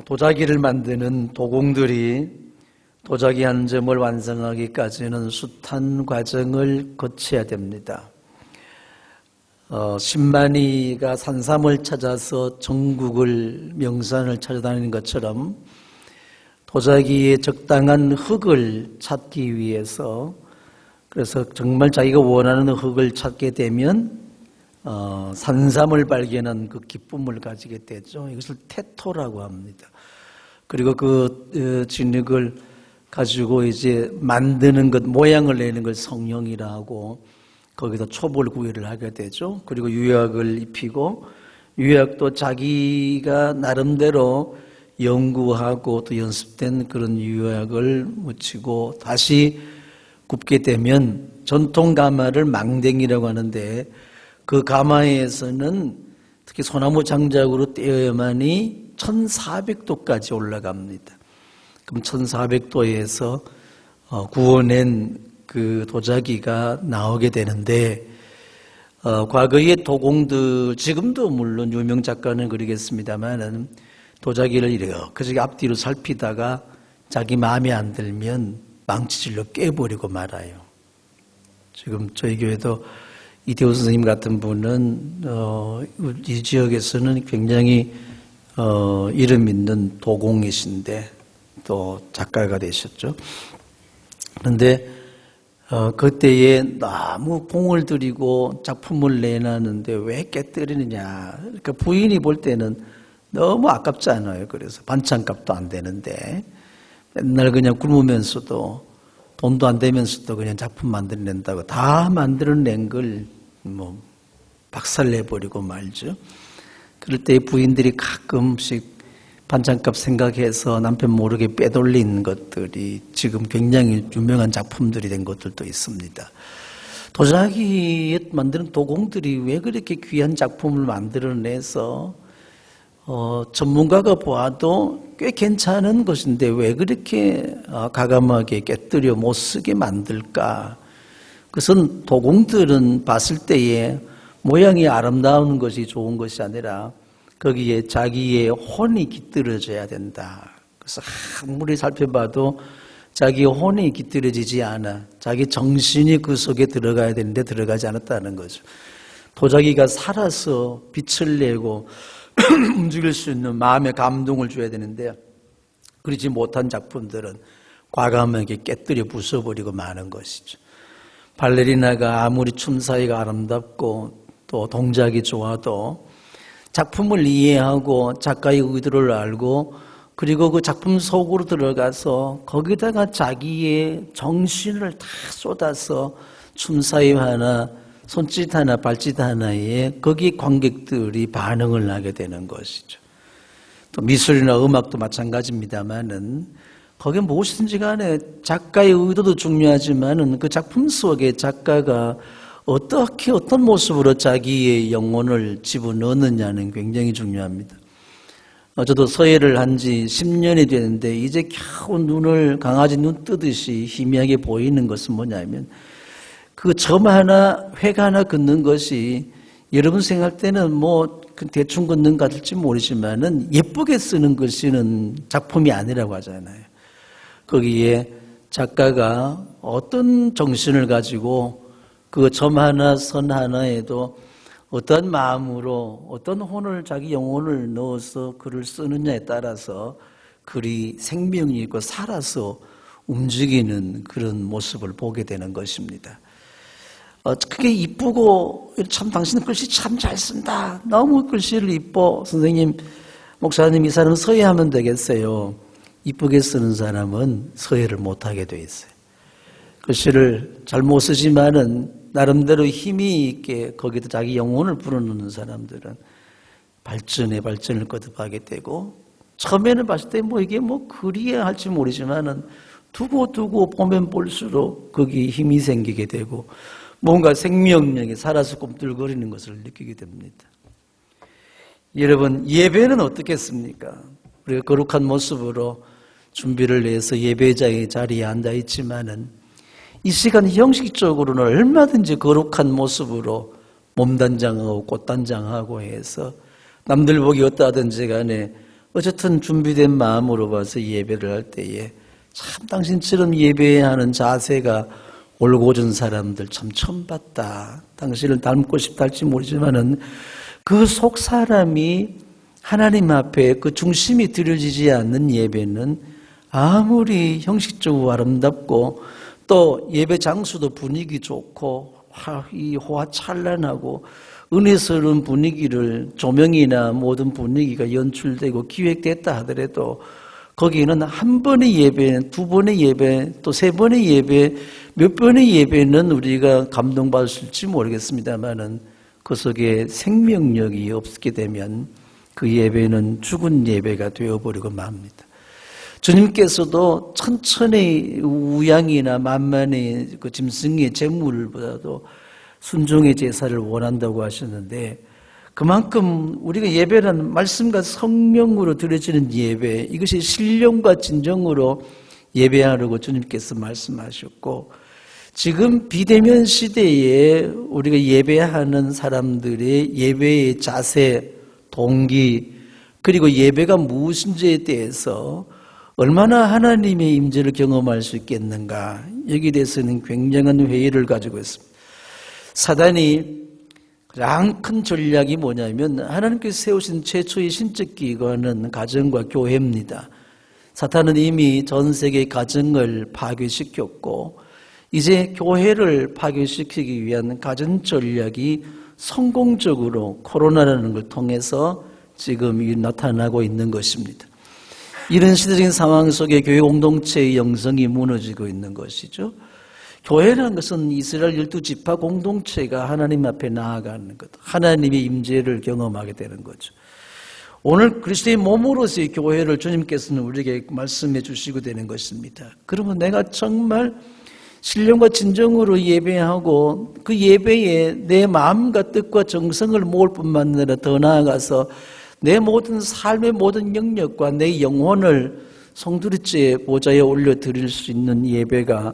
도자기를 만드는 도공들이 도자기 한 점을 완성하기까지는 숱한 과정을 거쳐야 됩니다. 신만이가 산삼을 찾아서 전국을 명산을 찾아다니는 것처럼 도자기의 적당한 흙을 찾기 위해서, 그래서 정말 자기가 원하는 흙을 찾게 되면 산삼을 발견한 그 기쁨을 가지게 되죠. 이것을 태토라고 합니다. 그리고 그 진흙을 가지고 이제 만드는 것, 모양을 내는 걸 성형이라 하고, 거기다 초벌 구이를 하게 되죠. 그리고 유약을 입히고, 유약도 자기가 나름대로 연구하고 또 연습된 그런 유약을 묻히고 다시 굽게 되면 전통 가마를 망댕이라고 하는데, 그 가마에서는 특히 소나무 장작으로 떼어야만이 1400도까지 올라갑니다. 그럼 1400도에서 구워낸 그 도자기가 나오게 되는데, 과거의 도공들, 지금도 물론 유명 작가는 그러겠습니다만은 도자기를 이렇게 앞뒤로 살피다가 자기 마음에 안 들면 망치질로 깨버리고 말아요. 지금 저희 교회도 이태우 선생님 같은 분은 이 지역에서는 굉장히 이름 있는 도공이신데 또 작가가 되셨죠. 그런데 그때에 너무 공을 들이고 작품을 내놨는데 왜 깨뜨리느냐. 그러니까 부인이 볼 때는 너무 아깝잖아요. 그래서 반찬값도 안 되는데 맨날 그냥 굶으면서도 돈도 안 되면서도 그냥 작품 만들어낸다고 다 만들어낸 걸 뭐 박살내버리고 말죠. 그럴 때 부인들이 가끔씩 반찬값 생각해서 남편 모르게 빼돌린 것들이 지금 굉장히 유명한 작품들이 된 것들도 있습니다. 도자기에 만드는 도공들이 왜 그렇게 귀한 작품을 만들어내서 전문가가 보아도 꽤 괜찮은 것인데 왜 그렇게 가감하게 깨뜨려 못쓰게 만들까? 그것은 도공들은 봤을 때에 모양이 아름다운 것이 좋은 것이 아니라 거기에 자기의 혼이 깃들어져야 된다. 그래서 아무리 살펴봐도 자기의 혼이 깃들어지지 않아. 자기 정신이 그 속에 들어가야 되는데 들어가지 않았다는 거죠. 도자기가 살아서 빛을 내고 움직일 수 있는 마음의 감동을 줘야 되는데 그러지 못한 작품들은 과감하게 깨뜨려 부숴버리고 마는 것이죠. 발레리나가 아무리 춤사위가 아름답고 또 동작이 좋아도 작품을 이해하고 작가의 의도를 알고 그리고 그 작품 속으로 들어가서 거기다가 자기의 정신을 다 쏟아서 춤사위 하나, 손짓 하나, 발짓 하나에 거기 관객들이 반응을 하게 되는 것이죠. 또 미술이나 음악도 마찬가지입니다만은 거기에 무엇이든지 간에 작가의 의도도 중요하지만은 그 작품 속에 작가가 어떻게 어떤 모습으로 자기의 영혼을 집어넣느냐는 굉장히 중요합니다. 저도 서예를 한 지 10년이 되는데 이제 겨우 눈을 강아지 눈 뜨듯이 희미하게 보이는 것은 뭐냐면 그 점 하나, 획 하나 긋는 것이 여러분 생각할 때는 뭐 대충 긋는 것 같을지 모르지만은 예쁘게 쓰는 글씨는 작품이 아니라고 하잖아요. 거기에 작가가 어떤 정신을 가지고 그 점 하나, 선 하나에도 어떤 마음으로 어떤 혼을, 자기 영혼을 넣어서 글을 쓰느냐에 따라서 글이 생명이 있고 살아서 움직이는 그런 모습을 보게 되는 것입니다. 그게 이쁘고 참 당신 글씨 참 잘 쓴다. 너무 글씨를 이뻐. 선생님, 목사님 이 사람 서예하면 되겠어요. 이쁘게 쓰는 사람은 서예를 못하게 돼 있어요. 글씨를 잘 못 쓰지만은 나름대로 힘이 있게 거기다 자기 영혼을 불어넣는 사람들은 발전을 거듭하게 되고 처음에는 봤을 때 뭐 이게 뭐 글이야 할지 모르지만은 두고 보면 볼수록 거기에 힘이 생기게 되고 뭔가 생명력이 살아서 꿈틀거리는 것을 느끼게 됩니다. 여러분, 예배는 어떻겠습니까? 우리가 거룩한 모습으로 준비를 해서 예배자의 자리에 앉아 있지만은 이 시간 형식적으로는 얼마든지 거룩한 모습으로 몸단장하고 꽃단장하고 해서 남들 보기 어떠하든지 간에 어쨌든 준비된 마음으로 와서 예배를 할 때에 참 당신처럼 예배하는 자세가 올곧은 사람들 참 처음 봤다. 당신을 닮고 싶다 할지 모르지만은 그 속 사람이 하나님 앞에 그 중심이 들여지지 않는 예배는 아무리 형식적으로 아름답고 또 예배 장소도 분위기 좋고 이 호화찬란하고 은혜스러운 분위기를 조명이나 모든 분위기가 연출되고 기획됐다 하더라도 거기는 한 번의 예배, 두 번의 예배, 또 세 번의 예배, 몇 번의 예배는 우리가 감동받을지 모르겠습니다만은 그 속에 생명력이 없게 되면 그 예배는 죽은 예배가 되어버리고 맙니다. 주님께서도 천천히 우양이나 만만의 그 짐승의 제물보다도 순종의 제사를 원한다고 하셨는데 그만큼 우리가 예배라는 말씀과 성령으로 드려지는 예배, 이것이 신령과 진정으로 예배하라고 주님께서 말씀하셨고 지금 비대면 시대에 우리가 예배하는 사람들의 예배의 자세, 동기, 그리고 예배가 무엇인지에 대해서 얼마나 하나님의 임재를 경험할 수 있겠는가, 여기에 대해서는 굉장한 회의를 가지고 있습니다. 사단이 가장 큰 전략이 뭐냐면 하나님께서 세우신 최초의 신적 기관은 가정과 교회입니다. 사탄은 이미 전 세계의 가정을 파괴시켰고 이제 교회를 파괴시키기 위한 가전 전략이 성공적으로 코로나라는 걸 통해서 지금 나타나고 있는 것입니다. 이런 시대적인 상황 속에 교회 공동체의 영성이 무너지고 있는 것이죠. 교회라는 것은 이스라엘 12지파 공동체가 하나님 앞에 나아가는 것, 하나님의 임재를 경험하게 되는 거죠. 오늘 그리스도의 몸으로서의 교회를 주님께서는 우리에게 말씀해 주시고 되는 것입니다. 그러면 내가 정말 신령과 진정으로 예배하고 그 예배에 내 마음과 뜻과 정성을 모을 뿐만 아니라 더 나아가서 내 모든 삶의 모든 영역과 내 영혼을 송두리째 보좌에 올려드릴 수 있는 예배가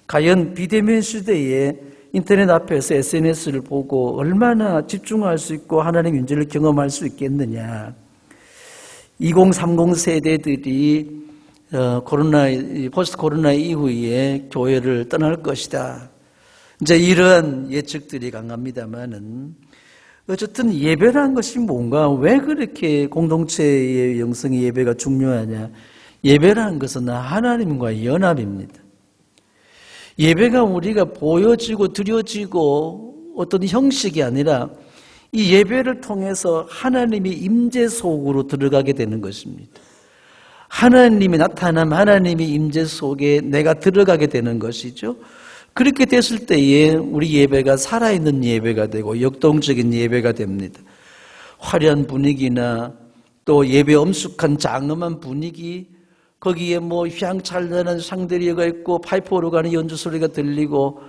과연 비대면 시대에 인터넷 앞에서 SNS를 보고 얼마나 집중할 수 있고 하나님의 임재를 경험할 수 있겠느냐. 2030 세대들이 포스트 코로나 이후에 교회를 떠날 것이다. 이제 이런 예측들이 강합니다만은 어쨌든 예배라는 것이 뭔가, 왜 그렇게 공동체의 영성의 예배가 중요하냐. 예배라는 것은 하나님과의 연합입니다. 예배가 우리가 보여지고 드려지고 어떤 형식이 아니라 이 예배를 통해서 하나님의 임재 속으로 들어가게 되는 것입니다. 하나님이 나타남, 하나님의 임재 속에 내가 들어가게 되는 것이죠. 그렇게 됐을 때에 우리 예배가 살아있는 예배가 되고 역동적인 예배가 됩니다. 화려한 분위기나 또 예배 엄숙한 장엄한 분위기, 거기에 뭐 휘황찬란한 샹들리에가 있고 파이프 오르가는 연주 소리가 들리고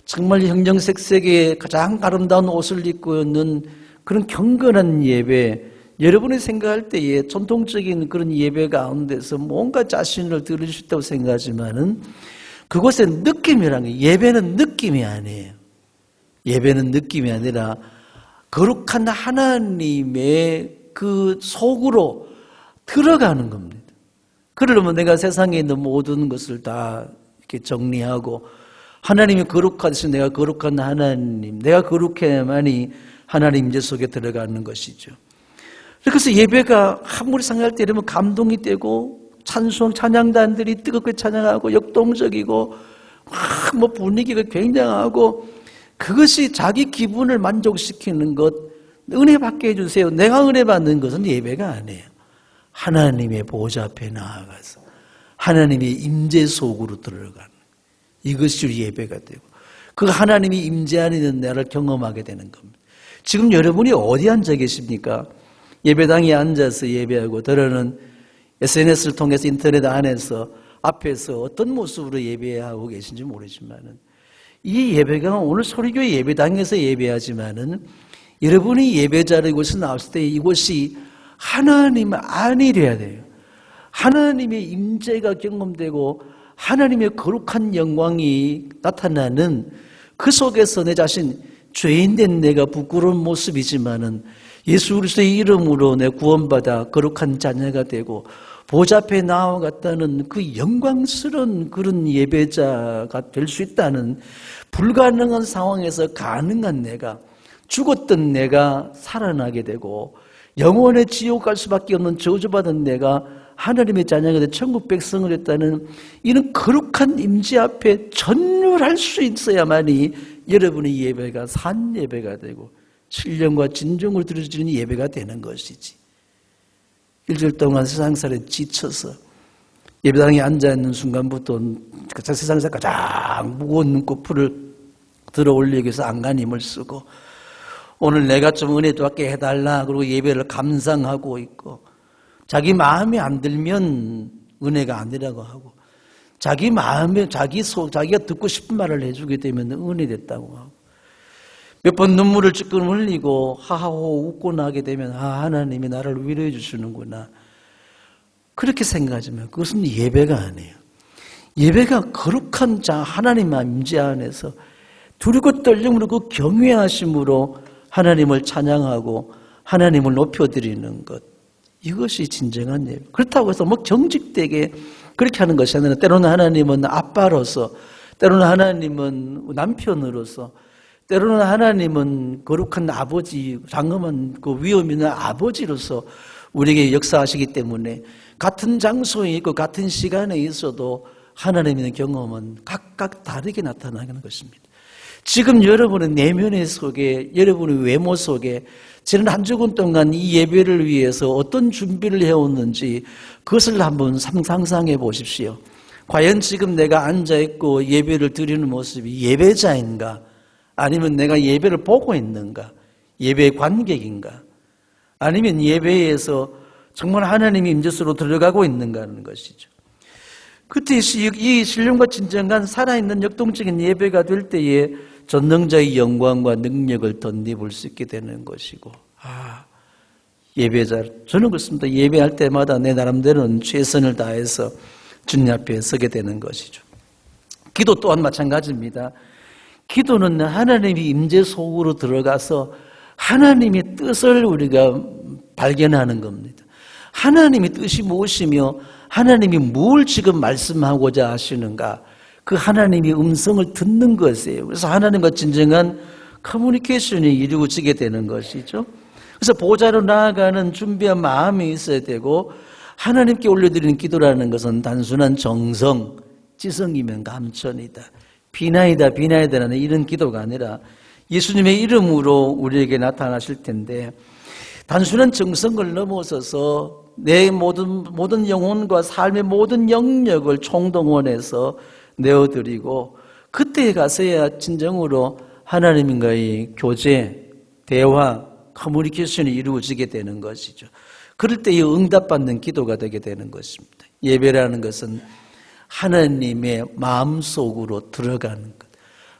정말 형형색색의 가장 아름다운 옷을 입고 있는 그런 경건한 예배, 여러분이 생각할 때에 전통적인 그런 예배 가운데서 뭔가 자신을 들을 수 있다고 생각하지만은 그곳의 느낌이라는 게, 예배는 느낌이 아니에요. 예배는 느낌이 아니라 거룩한 하나님의 그 속으로 들어가는 겁니다. 그러려면 내가 세상에 있는 모든 것을 다 이렇게 정리하고 하나님이 거룩하듯이 내가 거룩한 하나님, 내가 거룩해야만이 하나님 임재 속에 들어가는 것이죠. 그래서 예배가 아무리 생각할 때 이러면 감동이 되고 찬양단들이 뜨겁게 찬양하고 역동적이고 막 뭐 분위기가 굉장하고 그것이 자기 기분을 만족시키는 것, 은혜 받게 해주세요. 내가 은혜 받는 것은 예배가 아니에요. 하나님의 보좌 앞에 나아가서 하나님의 임재 속으로 들어가는, 이것이 예배가 되고 그 하나님이 임재 안에 있는 나를 경험하게 되는 겁니다. 지금 여러분이 어디 앉아 계십니까? 예배당에 앉아서 예배하고 들어는 SNS를 통해서 인터넷 안에서 앞에서 어떤 모습으로 예배하고 계신지 모르지만은 이 예배가 오늘 소리교회 예배당에서 예배하지만은 여러분이 예배자로 이곳에 나왔을 때 이곳이 하나님 안이 돼야 돼요. 하나님의 임재가 경험되고 하나님의 거룩한 영광이 나타나는 그 속에서 내 자신, 죄인된 내가 부끄러운 모습이지만은 예수 그리스도의 이름으로 내 구원받아 거룩한 자녀가 되고 보좌 앞에 나아갔다는 그 영광스러운 그런 예배자가 될 수 있다는 불가능한 상황에서 가능한 내가, 죽었던 내가 살아나게 되고 영원의 지옥 갈 수밖에 없는 저주받은 내가 하나님의 자녀가 돼 천국 백성을 했다는 이런 거룩한 임재 앞에 전율할 수 있어야만이 여러분의 예배가 산 예배가 되고 신령과 진정으로 드려지는 예배가 되는 것이지. 일주일 동안 세상살에 지쳐서 예배당에 앉아있는 순간부터 세상에서 가장 무거운 눈꺼풀을 들어 올리기 위해서 안간힘을 쓰고 오늘 내가 좀 은혜 받게 해달라 그러고 예배를 감상하고 있고 자기 마음에 안 들면 은혜가 아니라고 하고 자기 마음에 자기가 듣고 싶은 말을 해주게 되면 은혜 됐다고 하고 몇 번 눈물을 찔끔 흘리고 하하호 웃고 나게 되면 하나님이 나를 위로해 주시는구나 그렇게 생각하지만 그것은 예배가 아니에요. 예배가 거룩한 자 하나님의 임재 안에서 두렵고 떨림으로 그 경외하심으로 하나님을 찬양하고 하나님을 높여드리는 것, 이것이 진정한 예배. 그렇다고 해서 뭐 정직되게 그렇게 하는 것이 아니라 때로는 하나님은 아빠로서, 때로는 하나님은 남편으로서, 때로는 하나님은 거룩한 아버지, 장엄한 그 위엄 있는 아버지로서 우리에게 역사하시기 때문에 같은 장소에 있고 같은 시간에 있어도 하나님의 경험은 각각 다르게 나타나는 것입니다. 지금 여러분의 내면 속에, 여러분의 외모 속에 지난 한 주간 동안 이 예배를 위해서 어떤 준비를 해왔는지 그것을 한번 상상해 보십시오. 과연 지금 내가 앉아있고 예배를 드리는 모습이 예배자인가? 아니면 내가 예배를 보고 있는가? 예배 관객인가? 아니면 예배에서 정말 하나님의 임재소로 들어가고 있는가 하는 것이죠. 그때 이 신령과 진정한 살아있는 역동적인 예배가 될 때에 전능자의 영광과 능력을 덧입을 수 있게 되는 것이고, 예배자, 저는 그렇습니다. 예배할 때마다 내 나름대로는 최선을 다해서 주님 앞에 서게 되는 것이죠. 기도 또한 마찬가지입니다. 기도는 하나님의 임재 속으로 들어가서 하나님의 뜻을 우리가 발견하는 겁니다. 하나님의 뜻이 무엇이며 하나님이 뭘 지금 말씀하고자 하시는가, 그 하나님의 음성을 듣는 것이에요. 그래서 하나님과 진정한 커뮤니케이션이 이루어지게 되는 것이죠. 그래서 보좌로 나아가는 준비한 마음이 있어야 되고, 하나님께 올려드리는 기도라는 것은 단순한 정성, 지성이면 감천이다, 비나이다라는 이런 기도가 아니라 예수님의 이름으로 우리에게 나타나실 텐데, 단순한 정성을 넘어서서 내 모든 영혼과 삶의 모든 영역을 총동원해서 내어드리고, 그때에 가서야 진정으로 하나님과의 교제, 대화, 커뮤니케이션이 이루어지게 되는 것이죠. 그럴 때에 응답받는 기도가 되게 되는 것입니다. 예배라는 것은 하나님의 마음속으로 들어가는 것,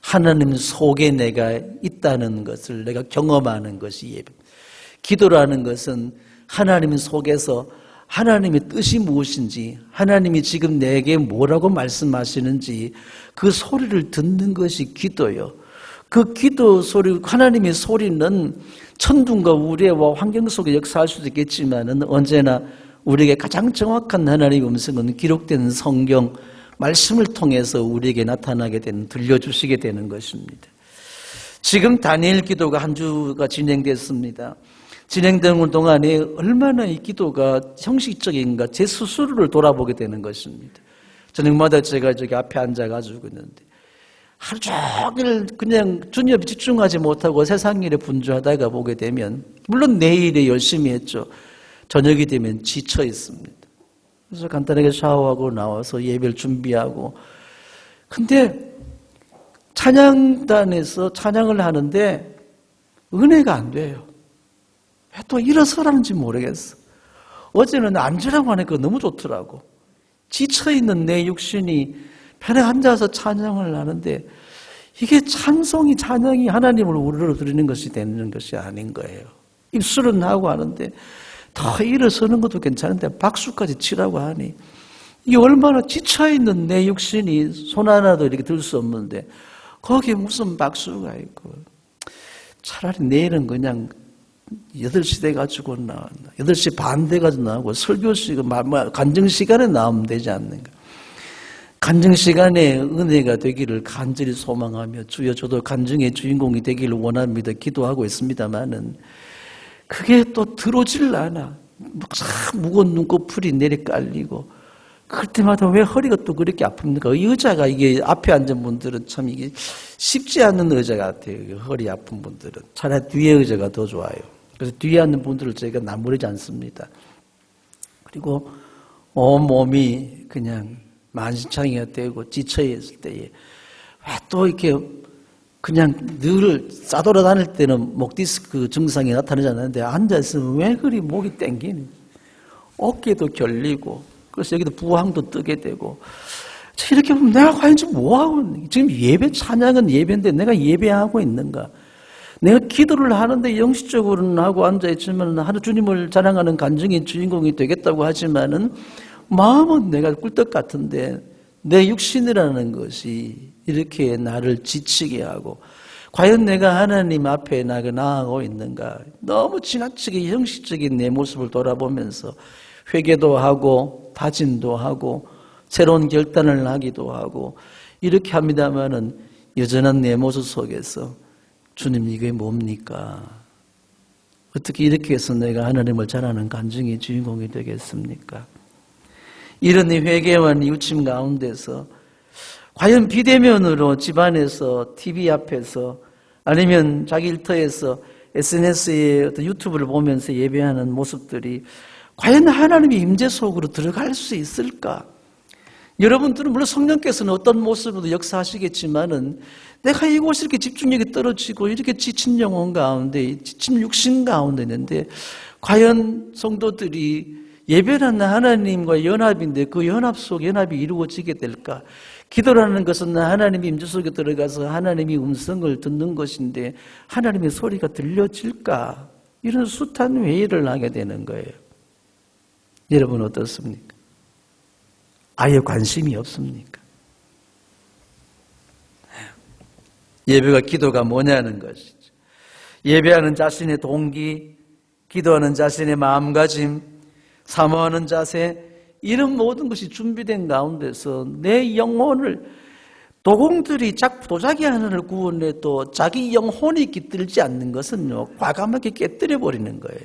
하나님 속에 내가 있다는 것을 내가 경험하는 것이 예배입니다. 기도라는 것은 하나님 속에서 하나님의 뜻이 무엇인지, 하나님이 지금 내게 뭐라고 말씀하시는지 그 소리를 듣는 것이 기도요. 그 기도 소리, 하나님의 소리는 천둥과 우레와 환경 속에 역사할 수도 있겠지만 언제나 우리에게 가장 정확한 하나님의 음성은 기록된 성경 말씀을 통해서 우리에게 나타나게 되는, 들려주시게 되는 것입니다. 지금 다니엘 기도가 한 주가 진행됐습니다. 진행되는 동안에 얼마나 이 기도가 형식적인가, 제 스스로를 돌아보게 되는 것입니다. 저녁마다 제가 저기 앞에 앉아가지고 있는데 하루 종일 그냥 주님에 집중하지 못하고 세상 일에 분주하다가 보게 되면, 물론 내일에 열심히 했죠. 저녁이 되면 지쳐 있습니다. 그래서 간단하게 샤워하고 나와서 예배를 준비하고, 근데 찬양단에서 찬양을 하는데 은혜가 안 돼요. 왜 또 일어서라는지 모르겠어. 어제는 앉으라고 하니까 너무 좋더라고. 지쳐있는 내 육신이 편에 앉아서 찬양을 하는데, 이게 찬양이 하나님을 우러러 드리는 것이 되는 것이 아닌 거예요. 입술은 하고 하는데 더 일어서는 것도 괜찮은데 박수까지 치라고 하니, 이게 얼마나 지쳐있는 내 육신이 손 하나도 이렇게 들 수 없는데 거기에 무슨 박수가 있고. 차라리 내일은 그냥 8시 돼가지고 나왔나. 8시 반 돼가지고 나오고 설교시간, 간증시간에 나오면 되지 않는가. 간증시간에 은혜가 되기를 간절히 소망하며 주여 저도 간증의 주인공이 되기를 원합니다. 기도하고 있습니다만은 그게 또 들어오질 않아. 참 무거운 눈꺼풀이 내리 깔리고 그럴 때마다 왜 허리가 또 그렇게 아픕니까? 이 의자가 이게 앞에 앉은 분들은 참 이게 쉽지 않은 의자 같아요. 허리 아픈 분들은. 차라리 뒤에 의자가 더 좋아요. 그래서 뒤에 앉는 분들을 저희가 나무르지 않습니다. 그리고 온몸이 그냥 만신창이가 되고 지쳐있을 때에 왜 또 이렇게 그냥 늘 싸돌아다닐 때는 목 디스크 증상이 나타나지 않는데 앉아있으면 왜 그리 목이 땡기는 어깨도 결리고 그래서 여기도 부항도 뜨게 되고 이렇게 보면 내가 과연 지금 뭐하고 있는가? 지금 예배 찬양은 예배인데 내가 예배하고 있는가? 내가 기도를 하는데 영시적으로는 하고 앉아있지만 하루 주님을 자랑하는 간증의 주인공이 되겠다고 하지만은 마음은 내가 꿀떡 같은데 내 육신이라는 것이 이렇게 나를 지치게 하고 과연 내가 하나님 앞에 나아가고 있는가? 너무 지나치게 형식적인 내 모습을 돌아보면서 회개도 하고 다짐도 하고 새로운 결단을 하기도 하고 이렇게 합니다마는 여전한 내 모습 속에서 주님 이게 뭡니까? 어떻게 이렇게 해서 내가 하나님을 잘하는 간증의 주인공이 되겠습니까? 이런 회개와 뉘우침 가운데서 과연 비대면으로 집안에서 TV 앞에서 아니면 자기 일터에서 SNS에 어떤 유튜브를 보면서 예배하는 모습들이 과연 하나님의 임재 속으로 들어갈 수 있을까? 여러분들은 물론 성령께서는 어떤 모습으로도 역사하시겠지만은 내가 이곳에 이렇게 집중력이 떨어지고 이렇게 지친 영혼 가운데 지친 육신 가운데 있는데 과연 성도들이 예배는 하나님과 연합인데 그 연합 속 연합이 이루어지게 될까? 기도라는 것은 하나님의 임재 속에 들어가서 하나님의 음성을 듣는 것인데 하나님의 소리가 들려질까? 이런 숱한 회의를 하게 되는 거예요. 여러분 어떻습니까? 아예 관심이 없습니까? 예배가 기도가 뭐냐는 것이죠. 예배하는 자신의 동기, 기도하는 자신의 마음가짐, 사모하는 자세 이런 모든 것이 준비된 가운데서 내 영혼을 도공들이 도자기 하나를 구워내도 자기 영혼이 깃들지 않는 것은요 과감하게 깨뜨려 버리는 거예요.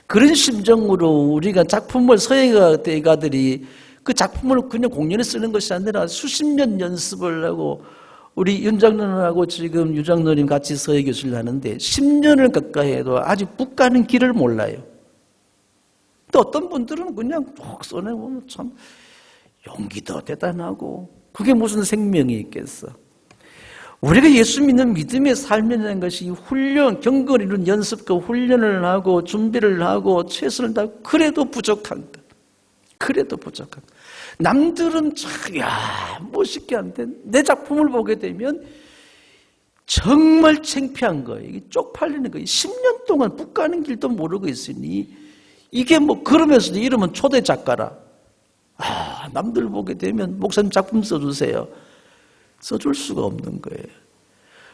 그런 심정으로 우리가 작품을 서예가들이 그 작품을 그냥 공연에 쓰는 것이 아니라 수십 년 연습을 하고 우리 윤장로님하고 지금 유장로님 같이 서예 교수를 하는데 10년을 가까이 해도 아직 붓 가는 길을 몰라요. 또 어떤 분들은 그냥 툭 써내보면 참 용기도 대단하고 그게 무슨 생명이 있겠어. 우리가 예수 믿는 믿음의 삶이라는 것이 훈련, 경건을 이룬 연습과 훈련을 하고 준비를 하고 최선을 다하고 그래도 부족한다. 그래도 부족한다. 남들은 참 멋있게 한데 내 작품을 보게 되면 정말 창피한 거예요. 이게 쪽팔리는 거예요. 10년 동안 붓 가는 길도 모르고 있으니 이게 그러면서도 이름은 초대 작가라. 남들 보게 되면 목사님 작품 써주세요. 써줄 수가 없는 거예요.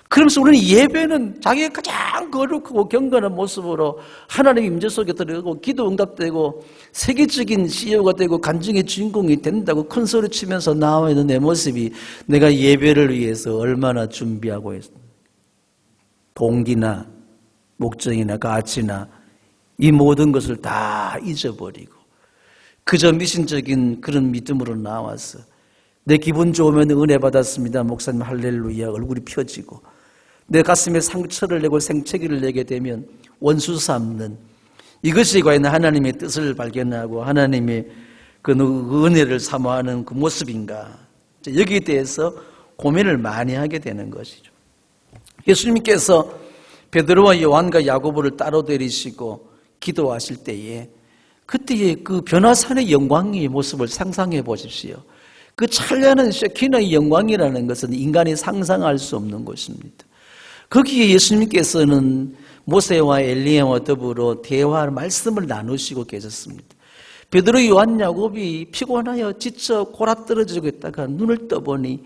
그러면서 우리는 예배는 자기가 가장 거룩하고 경건한 모습으로 하나님의 임재 속에 들어가고 기도 응답되고 세계적인 CEO가 되고 간증의 주인공이 된다고 큰 소리 치면서 나와 있는 내 모습이 내가 예배를 위해서 얼마나 준비하고 있습니다. 동기나 목적이나 가치나 이 모든 것을 다 잊어버리고 그저 미신적인 그런 믿음으로 나와서 내 기분 좋으면 은혜 받았습니다. 목사님 할렐루야 얼굴이 펴지고 내 가슴에 상처를 내고 생채기를 내게 되면 원수 삼는 이것이 과연 하나님의 뜻을 발견하고 하나님의 그 은혜를 사모하는 그 모습인가? 여기에 대해서 고민을 많이 하게 되는 것이죠. 예수님께서 베드로와 요한과 야고보를 따로 데리시고 기도하실 때에 그때의 그 변화산의 영광의 모습을 상상해 보십시오. 그 찬란한 쉐키나의 영광이라는 것은 인간이 상상할 수 없는 것입니다. 거기에 예수님께서는 모세와 엘리야와 더불어 대화 말씀을 나누시고 계셨습니다. 베드로, 요한, 야곱이 피곤하여 지쳐 골아떨어지고 있다가 눈을 떠보니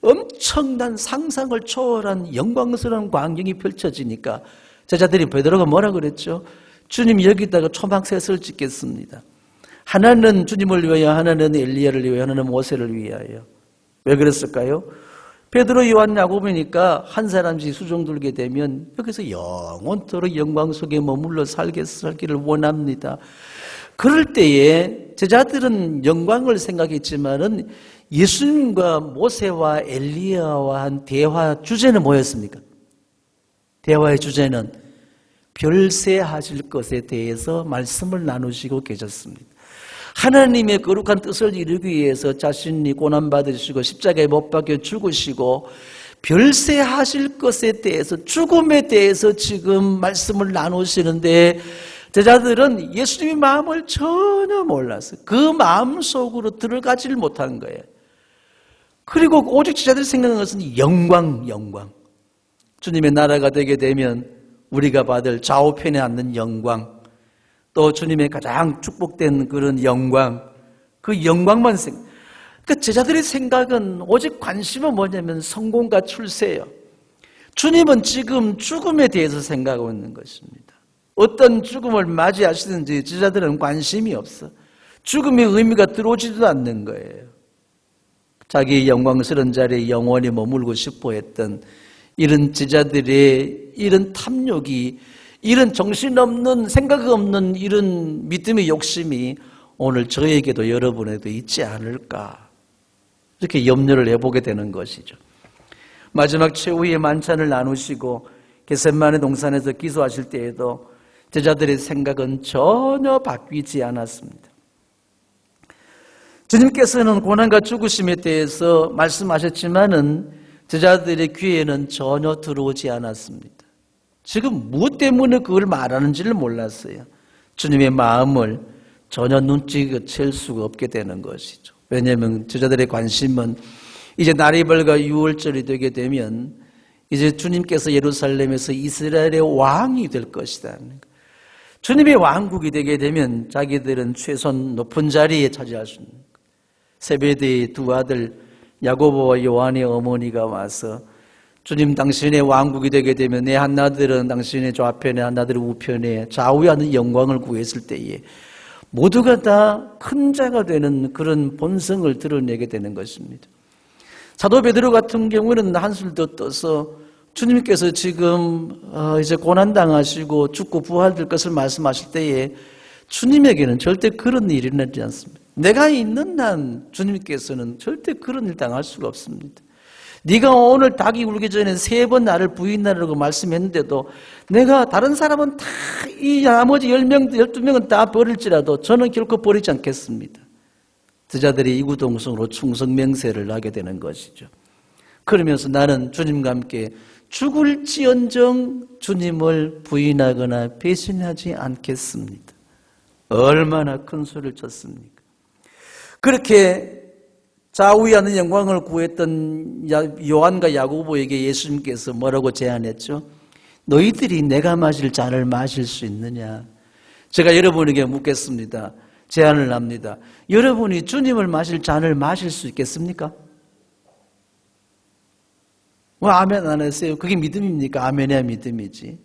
엄청난 상상을 초월한 영광스러운 광경이 펼쳐지니까 제자들이 베드로가 뭐라 그랬죠? 주님 여기다가 초막셋을 짓겠습니다. 하나는 주님을 위하여, 하나는 엘리야를 위하여, 하나는 모세를 위하여. 왜 그랬을까요? 베드로, 요한, 야고보니까 한 사람씩 수종 들게 되면 여기서 영원토록 영광 속에 머물러 살기를 원합니다. 그럴 때에 제자들은 영광을 생각했지만은 예수님과 모세와 엘리야와 한 대화 주제는 뭐였습니까? 대화의 주제는 별세하실 것에 대해서 말씀을 나누시고 계셨습니다. 하나님의 거룩한 뜻을 이루기 위해서 자신이 고난받으시고 십자가에 못 박혀 죽으시고 별세하실 것에 대해서, 죽음에 대해서 지금 말씀을 나누시는데 제자들은 예수님의 마음을 전혀 몰랐어요. 그 마음 속으로 들어가지를 못한 거예요. 그리고 오직 제자들이 생각하는 것은 영광. 주님의 나라가 되게 되면 우리가 받을 좌우편에 앉는 영광, 또 주님의 가장 축복된 그런 영광, 그 영광만 그러니까 제자들의 생각은, 오직 관심은 뭐냐면 성공과 출세예요. 주님은 지금 죽음에 대해서 생각하고 있는 것입니다. 어떤 죽음을 맞이하시든지 제자들은 관심이 없어. 죽음의 의미가 들어오지도 않는 거예요. 자기 영광스러운 자리에 영원히 머물고 싶어 했던 이런 제자들의 이런 탐욕이, 이런 정신없는, 생각 없는 이런 믿음의 욕심이 오늘 저에게도 여러분에도 있지 않을까, 이렇게 염려를 해보게 되는 것이죠. 마지막 최후의 만찬을 나누시고 겟세마네 동산에서 기도하실 때에도 제자들의 생각은 전혀 바뀌지 않았습니다. 주님께서는 고난과 죽으심에 대해서 말씀하셨지만은 제자들의 귀에는 전혀 들어오지 않았습니다. 지금 무엇 때문에 그걸 말하는지를 몰랐어요. 주님의 마음을 전혀 눈치챌 수가 없게 되는 것이죠. 왜냐하면 제자들의 관심은 이제 날이 밝아 6월절이 되게 되면 이제 주님께서 예루살렘에서 이스라엘의 왕이 될 것이다. 주님의 왕국이 되게 되면 자기들은 최선 높은 자리에 차지할 수 있는 거예요. 세베대의 두 아들 야고보와 요한의 어머니가 와서 주님, 당신의 왕국이 되게 되면 내 한 아들은 당신의 좌편에, 한 아들은 우편에 좌우에 앉는 영광을 구했을 때에 모두가 다 큰 자가 되는 그런 본성을 드러내게 되는 것입니다. 사도 베드로 같은 경우는 한술 더 떠서 주님께서 지금 이제 고난당하시고 죽고 부활될 것을 말씀하실 때에 주님에게는 절대 그런 일이 일어나지 않습니다. 내가 있는 한 주님께서는 절대 그런 일 당할 수가 없습니다. 네가 오늘 닭이 울기 전에 3번 나를 부인하라고 말씀했는데도 내가 다른 사람은 다 이 나머지 10명, 12명은 다 버릴지라도 저는 결코 버리지 않겠습니다. 제자들이 이구동성으로 충성맹세를 하게 되는 것이죠. 그러면서 나는 주님과 함께 죽을지언정 주님을 부인하거나 배신하지 않겠습니다. 얼마나 큰 소리를 쳤습니까? 그렇게 좌우에 앉는 영광을 구했던 요한과 야고보에게 예수님께서 뭐라고 제안했죠? 너희들이 내가 마실 잔을 마실 수 있느냐? 제가 여러분에게 묻겠습니다. 제안을 합니다. 여러분이 주님을 마실 잔을 마실 수 있겠습니까? 왜 아멘 안 하세요? 그게 믿음입니까? 아멘이야 믿음이지.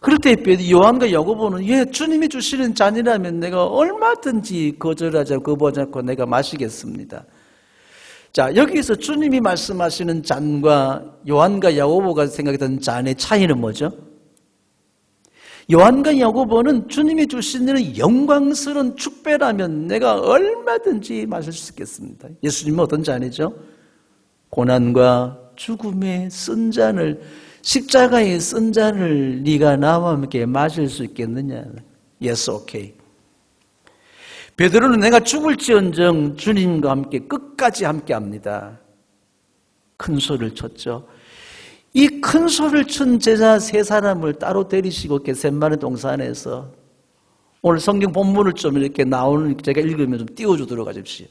그럴 때 요한과 야고보는 주님이 주시는 잔이라면 내가 얼마든지 거절하지 않고 거부하지 않고 내가 마시겠습니다. 자, 여기서 주님이 말씀하시는 잔과 요한과 야고보가 생각했던 잔의 차이는 뭐죠? 요한과 야고보는 주님이 주시는 영광스러운 축배라면 내가 얼마든지 마실 수 있겠습니다. 예수님은 어떤 잔이죠? 고난과 죽음의 쓴 잔을, 십자가에 쓴 잔을 네가 나와 함께 마실 수 있겠느냐? Yes, okay. 베드로는 내가 죽을지언정 주님과 함께 끝까지 함께합니다. 큰 소리를 쳤죠. 이 큰 소리를 친 제자 3사람을 따로 데리시고 겟세마네 동산에서, 오늘 성경 본문을 좀 이렇게 나오는 제가 읽으면 좀 띄워주도록 하십시오.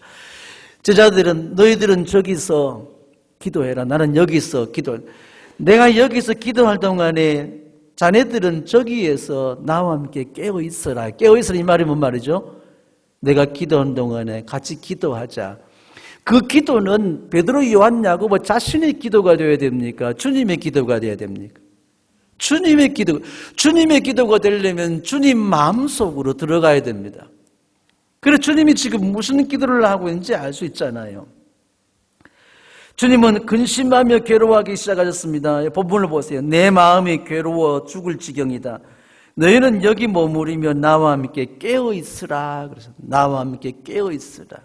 제자들은 너희들은 저기서 기도해라. 나는 여기서 기도해. 내가 여기서 기도할 동안에 자네들은 저기에서 나와 함께 깨어있어라. 깨어있으라 이 말이 뭔 말이죠? 내가 기도하는 동안에 같이 기도하자. 그 기도는 베드로, 요한, 야고보 자신의 기도가 되어야 됩니까? 주님의 기도가 되어야 됩니까? 주님의 기도가 되려면 주님 마음속으로 들어가야 됩니다. 그래서 주님이 지금 무슨 기도를 하고 있는지 알 수 있잖아요. 주님은 근심하며 괴로워하기 시작하셨습니다. 본문을 보세요. 내 마음이 괴로워 죽을 지경이다. 너희는 여기 머무르며 나와 함께 깨어있으라. 그래서 나와 함께 깨어있으라.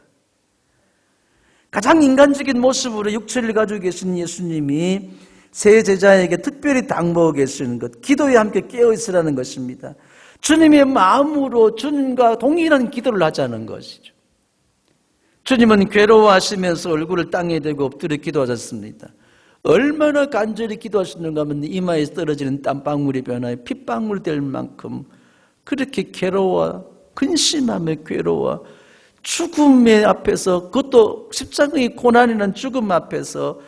가장 인간적인 모습으로 육체를 가지고 계신 예수님이 세 제자에게 특별히 당부하고 계시는 것, 기도에 함께 깨어있으라는 것입니다. 주님의 마음으로 주님과 동일한 기도를 하자는 것이죠. 주님은 괴로워하시면서 얼굴을 땅에 대고 엎드려 기도하셨습니다. 얼마나 간절히 기도하셨는가 하면 이마에서 떨어지는 땀방울이 변하여 핏방울 될 만큼 그렇게 괴로워, 근심하며 괴로워, 죽음의 앞에서, 그것도 십자가의 고난이라는 죽음 앞에서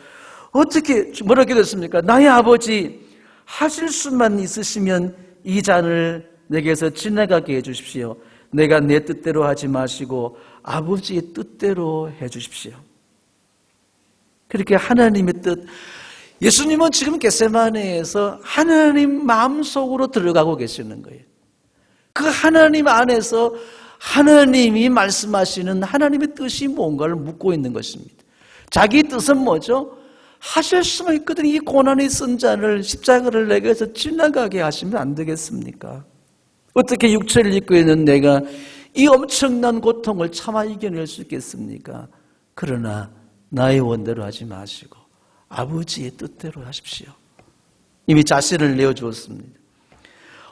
어떻게 뭐라 기도했습니까? 나의 아버지, 하실 수만 있으시면 이 잔을 내게서 지나가게 해주십시오. 내가 내 뜻대로 하지 마시고 아버지의 뜻대로 해주십시오. 그렇게 하나님의 뜻, 예수님은 지금 겟세마네에서 하나님 마음속으로 들어가고 계시는 거예요. 그 하나님 안에서 하나님이 말씀하시는 하나님의 뜻이 뭔가를 묻고 있는 것입니다. 자기 뜻은 뭐죠? 하실 수만 있거든 이 고난의 쓴 잔을, 십자가를 내게서 지나가게 하시면 안 되겠습니까? 어떻게 육체를 입고 있는 내가 이 엄청난 고통을 참아 이겨낼 수 있겠습니까? 그러나 나의 원대로 하지 마시고 아버지의 뜻대로 하십시오. 이미 자신을 내어주었습니다.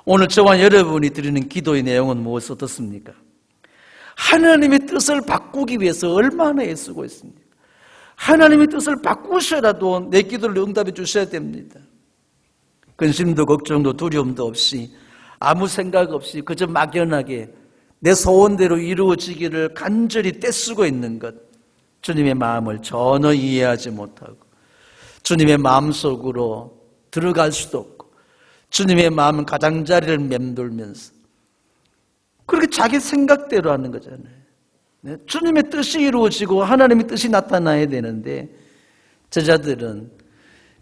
오늘 저와 여러분이 드리는 기도의 내용은 무엇이 어떻습니까? 하나님의 뜻을 바꾸기 위해서 얼마나 애쓰고 있습니까? 하나님의 뜻을 바꾸셔라도 내 기도를 응답해 주셔야 됩니다. 근심도 걱정도 두려움도 없이 아무 생각 없이 그저 막연하게 내 소원대로 이루어지기를 간절히 떼쓰고 있는 것, 주님의 마음을 전혀 이해하지 못하고 주님의 마음속으로 들어갈 수도 없고 주님의 마음은 가장자리를 맴돌면서 그렇게 자기 생각대로 하는 거잖아요. 주님의 뜻이 이루어지고 하나님의 뜻이 나타나야 되는데 제자들은,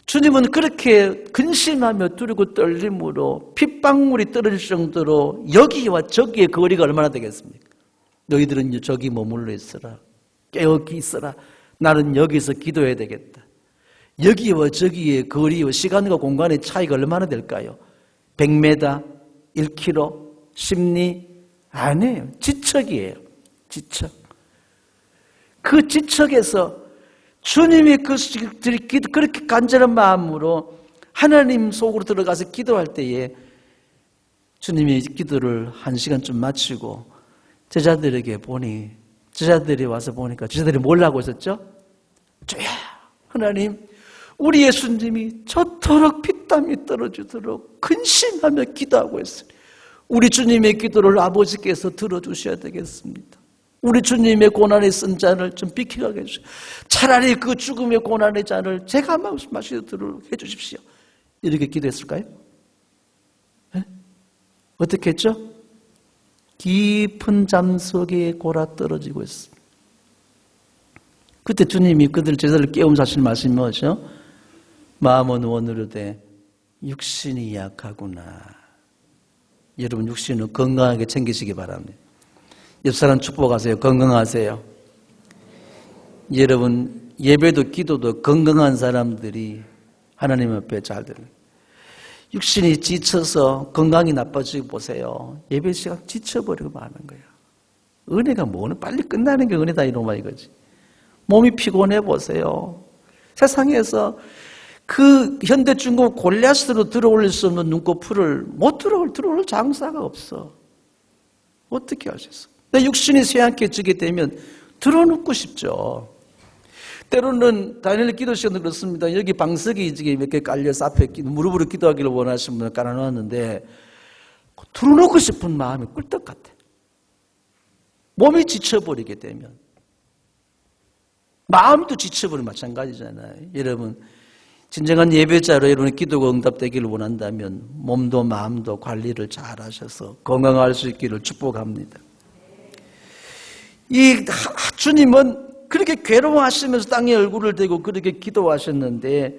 주님은 그렇게 근심하며 두리고 떨림으로 핏방울이 떨어질 정도로 여기와 저기의 거리가 얼마나 되겠습니까? 너희들은 저기 머물러 있어라, 깨어 있어라, 나는 여기서 기도해야 되겠다. 여기와 저기의 거리와 시간과 공간의 차이가 얼마나 될까요? 100m, 1km, 10리? 아니에요. 지척이에요. 지척. 그 지척에서 주님이 그렇게 간절한 마음으로 하나님 속으로 들어가서 기도할 때에 주님이 기도를 1시간쯤 마치고 제자들에게 보니, 제자들이 와서 보니까 제자들이 뭘 하고 있었죠? 주야, 하나님, 우리 예수님이 저토록 피땀이 떨어지도록 근심하며 기도하고 있으니 우리 주님의 기도를 아버지께서 들어주셔야 되겠습니다. 우리 주님의 고난의 쓴 잔을 좀 비켜가게 해주세요. 차라리 그 죽음의 고난의 잔을 제가 마시도록 해주십시오. 이렇게 기도했을까요? 네? 어떻게 했죠? 깊은 잠 속에 골아떨어지고 있습니다. 그때 주님이 그들 제자를 깨우면서 하시는 말씀이 뭐죠? 마음은 원으로되 육신이 약하구나. 여러분, 육신을 건강하게 챙기시기 바랍니다. 옆 사람 축복하세요. 건강하세요. 여러분, 예배도 기도도 건강한 사람들이 하나님 앞에 잘 들어요. 육신이 지쳐서 건강이 나빠지고 보세요. 예배 시간 지쳐버리고 마는 거예요. 은혜가 뭐는 빨리 끝나는 게 은혜다 이런 말 이거지. 몸이 피곤해 보세요. 세상에서 그 현대 중국 골리앗으로 들어올릴 수 없는 눈꺼풀을 못 들어올 장사가 없어. 어떻게 할 수 있어? 내 육신이 쇠약해지게 되면 들어눕고 싶죠. 때로는 다니엘 기도 시간도 그렇습니다. 여기 방석이 몇 개 깔려서 앞에 무릎으로 기도하기를 원하시는 분을 깔아놨는데 들어놓고 싶은 마음이 꿀떡 같아. 몸이 지쳐버리게 되면 마음도 지쳐버리면 마찬가지잖아요. 여러분, 진정한 예배자로 여러분의 기도가 응답되기를 원한다면 몸도 마음도 관리를 잘 하셔서 건강할 수 있기를 축복합니다. 이 주님은 그렇게 괴로워하시면서 땅에 얼굴을 대고 그렇게 기도하셨는데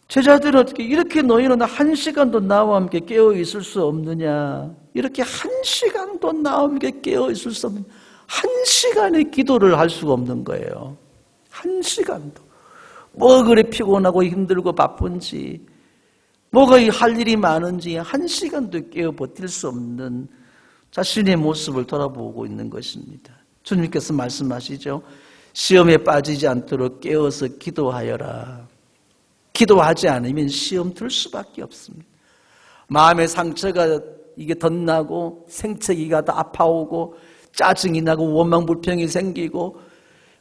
제자들은 어떻게 이렇게 너희는 1시간도 나와 함께 깨어 있을 수 없느냐? 이렇게 1시간도 나와 함께 깨어 있을 수 없는 1시간의 기도를 할 수가 없는 거예요. 1시간도. 뭐 그래 피곤하고 힘들고 바쁜지, 뭐가 할 일이 많은지 1시간도 깨어 버틸 수 없는 자신의 모습을 돌아보고 있는 것입니다. 주님께서 말씀하시죠. 시험에 빠지지 않도록 깨어서 기도하여라. 기도하지 않으면 시험 들 수밖에 없습니다. 마음의 상처가 이게 덧나고 생채기가 더 아파오고 짜증이 나고 원망 불평이 생기고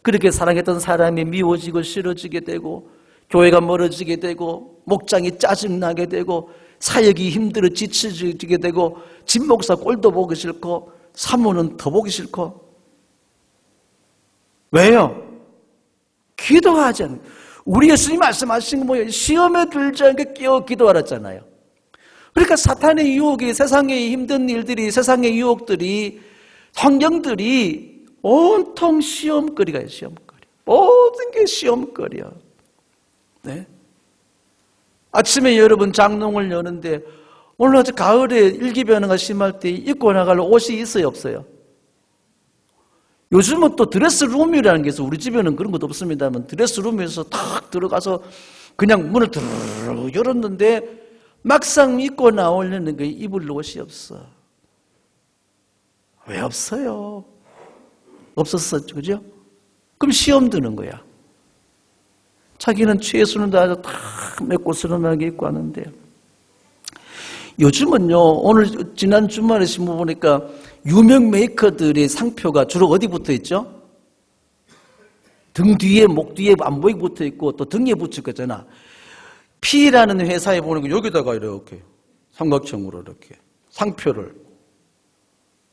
그렇게 사랑했던 사람이 미워지고 싫어지게 되고 교회가 멀어지게 되고 목장이 짜증나게 되고 사역이 힘들어 지치게 되고 진목사 꼴도 보기 싫고 사모는 더 보기 싫고 왜요? 기도하지 않는 우리 예수님 말씀하신 거 뭐예요? 시험에 들지 않게 깨어 기도하랬잖아요. 그러니까 사탄의 유혹이 세상의 힘든 일들이 세상의 유혹들이 환경들이 온통 시험거리가요. 시험거리. 모든 게 시험거리야. 네? 아침에 여러분 장롱을 여는데 오늘 어제 가을에 일기변화가 심할 때 입고 나갈 옷이 있어요? 없어요? 요즘은 또 드레스룸이라는 게 있어. 우리 집에는 그런 것도 없습니다만 드레스룸에서 탁 들어가서 그냥 문을 드르르 열었는데 막상 입고 나오려는 게 입을 옷이 없어. 왜 없어요? 없었었죠, 그죠? 그럼 시험 드는 거야. 자기는 최선을 다해서 다 맺고 스름하게 입고 하는데 요즘은요, 오늘 지난 주말에 신문 보니까 유명 메이커들의 상표가 주로 어디 붙어 있죠? 등 뒤에, 목 뒤에 안 보이게 붙어 있고 또 등에 붙일 거잖아. P라는 회사에 보니까 여기다가 이렇게 삼각형으로 이렇게 상표를.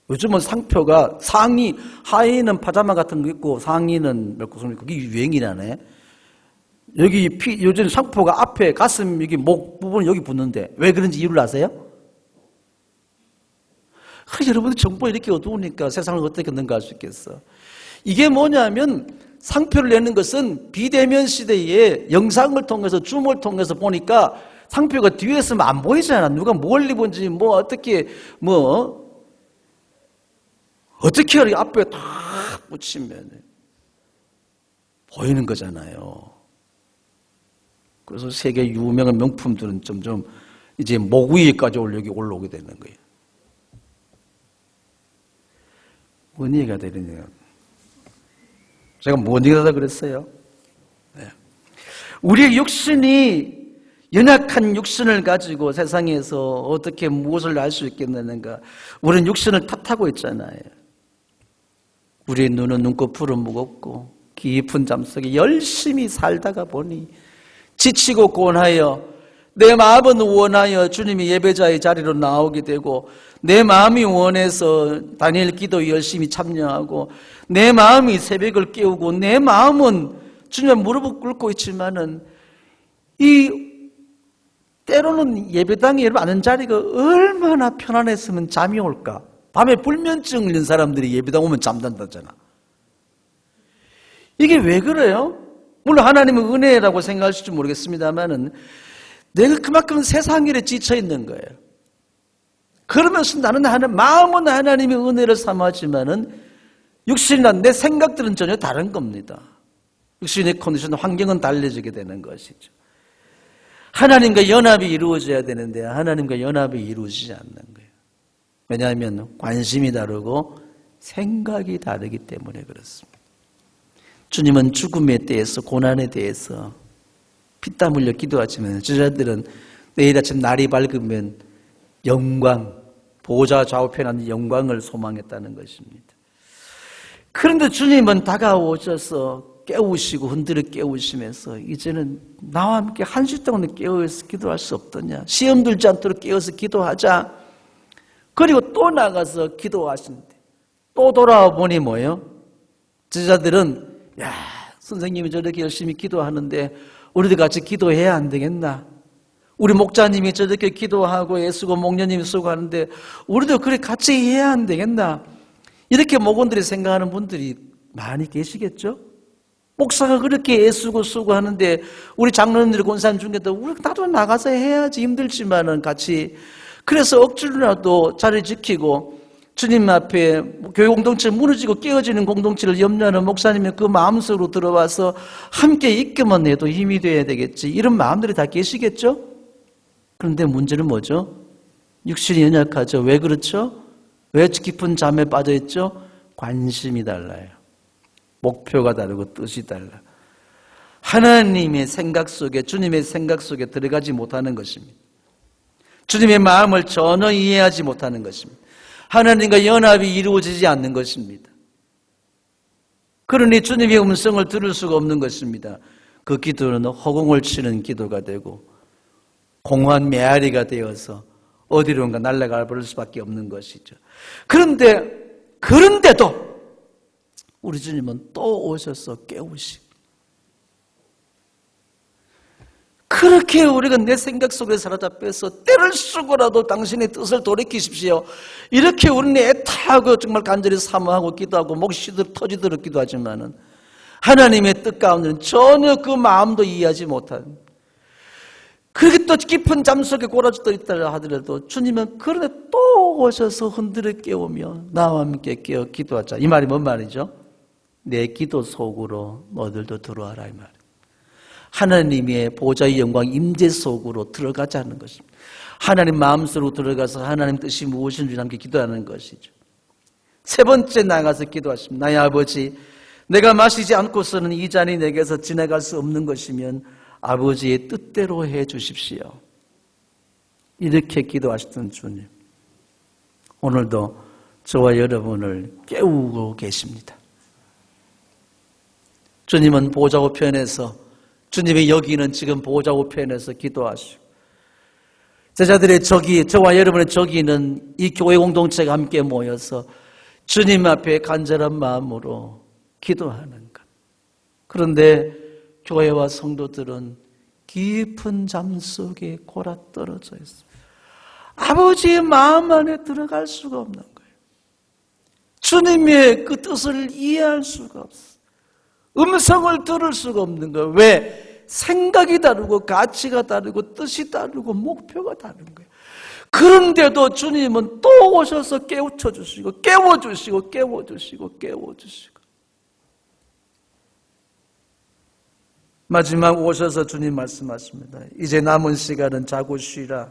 요즘은 상표가 상의, 하의는 파자마 같은 거 있고 상의는 몇 구성 있고 그게 유행이라네. 여기 요즘 상표가 앞에 가슴 여기 목 부분 여기 붙는데 왜 그런지 이유를 아세요? 여러분들 정보가 이렇게 어두우니까 세상을 어떻게 능가할 수 있겠어? 이게 뭐냐면 상표를 내는 것은 비대면 시대에 영상을 통해서 줌을 통해서 보니까 상표가 뒤에 있으면 안 보이잖아. 누가 뭘 입은지 뭐 어떻게 앞에 다 붙이면 보이는 거잖아요. 그래서 세계 유명한 명품들은 점점 이제 목 위에까지 올라오게 되는 거예요. 뭔 얘기가 되느냐. 제가 뭔 얘기를 하다 그랬어요? 네. 우리의 육신이 연약한 육신을 가지고 세상에서 어떻게 무엇을 알 수 있겠느냐. 우리는 육신을 탓하고 있잖아요. 우리의 눈은 눈꺼풀은 무겁고 깊은 잠속에 열심히 살다가 보니 지치고 고나여 내 마음은 원하여 주님이 예배자의 자리로 나오게 되고 내 마음이 원해서 다니엘 기도에 열심히 참여하고 내 마음이 새벽을 깨우고 내 마음은 주님 무릎을 꿇고 있지만은 이 때로는 예배당에 앉는 자리가 얼마나 편안했으면 잠이 올까. 밤에 불면증 걸린 사람들이 예배당 오면 잠든다잖아. 이게 왜 그래요? 물론 하나님은 은혜라고 생각하실지 모르겠습니다만은 내가 그만큼 세상 일에 지쳐 있는 거예요. 그러면서 나는 마음은 하나님의 은혜를 삼았지만은 육신이나 내 생각들은 전혀 다른 겁니다. 육신의 컨디션, 환경은 달라지게 되는 것이죠. 하나님과 연합이 이루어져야 되는데 하나님과 연합이 이루어지지 않는 거예요. 왜냐하면 관심이 다르고 생각이 다르기 때문에 그렇습니다. 주님은 죽음에 대해서 고난에 대해서 피땀 흘려 기도하지만 저자들은 내일 아침 날이 밝으면 영광, 보좌 좌우편에 앉는 영광을 소망했다는 것입니다. 그런데 주님은 다가오셔서 깨우시고 흔들어 깨우시면서 이제는 나와 함께 한시 동안 깨어서 기도할 수 없더냐. 시험 들지 않도록 깨어서 기도하자. 그리고 또 나가서 기도하신대. 또 돌아와 보니 뭐예요? 제자들은 야, 선생님이 저렇게 열심히 기도하는데 우리도 같이 기도해야 안 되겠나? 우리 목자님이 저렇게 기도하고 애쓰고 목녀님이 수고하는데 우리도 그래 같이 해야 안 되겠나? 이렇게 목원들이 생각하는 분들이 많이 계시겠죠? 목사가 그렇게 애쓰고 쓰고 하는데 우리 장로님들이 권사님 중에도 우리 나도 나가서 해야지 힘들지만은 같이 그래서 억지로라도 자리 지키고 주님 앞에 교회 공동체 무너지고 깨어지는 공동체를 염려하는 목사님이 그 마음속으로 들어와서 함께 있기만 해도 힘이 돼야 되겠지 이런 마음들이 다 계시겠죠? 그런데 문제는 뭐죠? 육신이 연약하죠. 왜 그렇죠? 왜 깊은 잠에 빠져있죠? 관심이 달라요. 목표가 다르고 뜻이 달라. 하나님의 생각 속에 주님의 생각 속에 들어가지 못하는 것입니다. 주님의 마음을 전혀 이해하지 못하는 것입니다. 하나님과 연합이 이루어지지 않는 것입니다. 그러니 주님의 음성을 들을 수가 없는 것입니다. 그 기도는 허공을 치는 기도가 되고 공허한 메아리가 되어서 어디론가 날아가 버릴 수밖에 없는 것이죠. 그런데도 우리 주님은 또 오셔서 깨우시고 그렇게 우리가 내 생각 속에 사로잡혀서 때를 쓰고라도 당신의 뜻을 돌이키십시오. 이렇게 우리는 애타하고 정말 간절히 사모하고 기도하고 목이 터지도록 기도하지만은 하나님의 뜻 가운데는 전혀 그 마음도 이해하지 못한 그렇게 또 깊은 잠 속에 꼬라져 있다 하더라도 주님은 그런데 또 오셔서 흔들어 깨우며 나와 함께 깨어 기도하자. 이 말이 뭔 말이죠? 내 기도 속으로 너희들도 들어와라 이 말이에요. 하나님의 보좌의 영광 임재 속으로 들어가자는 것입니다. 하나님 마음속으로 들어가서 하나님 뜻이 무엇인지 함께 기도하는 것이죠. 세 번째 나가서 기도하십니다. 나의 아버지, 내가 마시지 않고서는 이 잔이 내게서 지나갈 수 없는 것이면 아버지의 뜻대로 해 주십시오. 이렇게 기도하시던 주님, 오늘도 저와 여러분을 깨우고 계십니다. 주님은 보좌 우편에서 주님이 여기는 지금 보좌 우편에서 기도하시고 제자들의 저와 여러분의 저기는 이 교회 공동체가 함께 모여서 주님 앞에 간절한 마음으로 기도하는 것. 그런데 교회와 성도들은 깊은 잠 속에 골아떨어져 있습니다. 아버지의 마음 안에 들어갈 수가 없는 거예요. 주님의 그 뜻을 이해할 수가 없어요. 음성을 들을 수가 없는 거예요. 왜? 생각이 다르고 가치가 다르고 뜻이 다르고 목표가 다른 거예요. 그런데도 주님은 또 오셔서 깨우쳐주시고 깨워주시고 깨워주시고 깨워주시고 마지막 오셔서 주님 말씀하십니다. 이제 남은 시간은 자고 쉬라.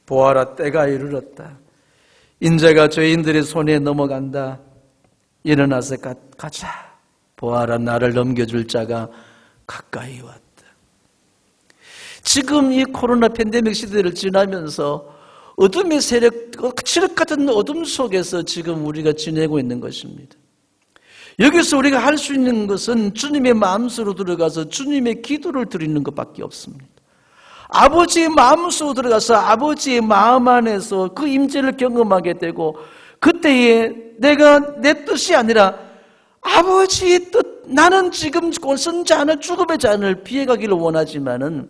보아라, 때가 이르렀다. 인자가 죄인들의 손에 넘어간다. 일어나서 가자. 보아라, 나를 넘겨줄 자가 가까이 왔다. 지금 이 코로나 팬데믹 시대를 지나면서 어둠의 세력, 칠흑 같은 어둠 속에서 지금 우리가 지내고 있는 것입니다. 여기서 우리가 할 수 있는 것은 주님의 마음속으로 들어가서 주님의 기도를 드리는 것밖에 없습니다. 아버지의 마음속으로 들어가서 아버지의 마음 안에서 그 임재를 경험하게 되고 그때에 내가 내 뜻이 아니라 아버지의 뜻, 나는 지금 쓴 잔을 죽음의 잔을 피해가기를 원하지만은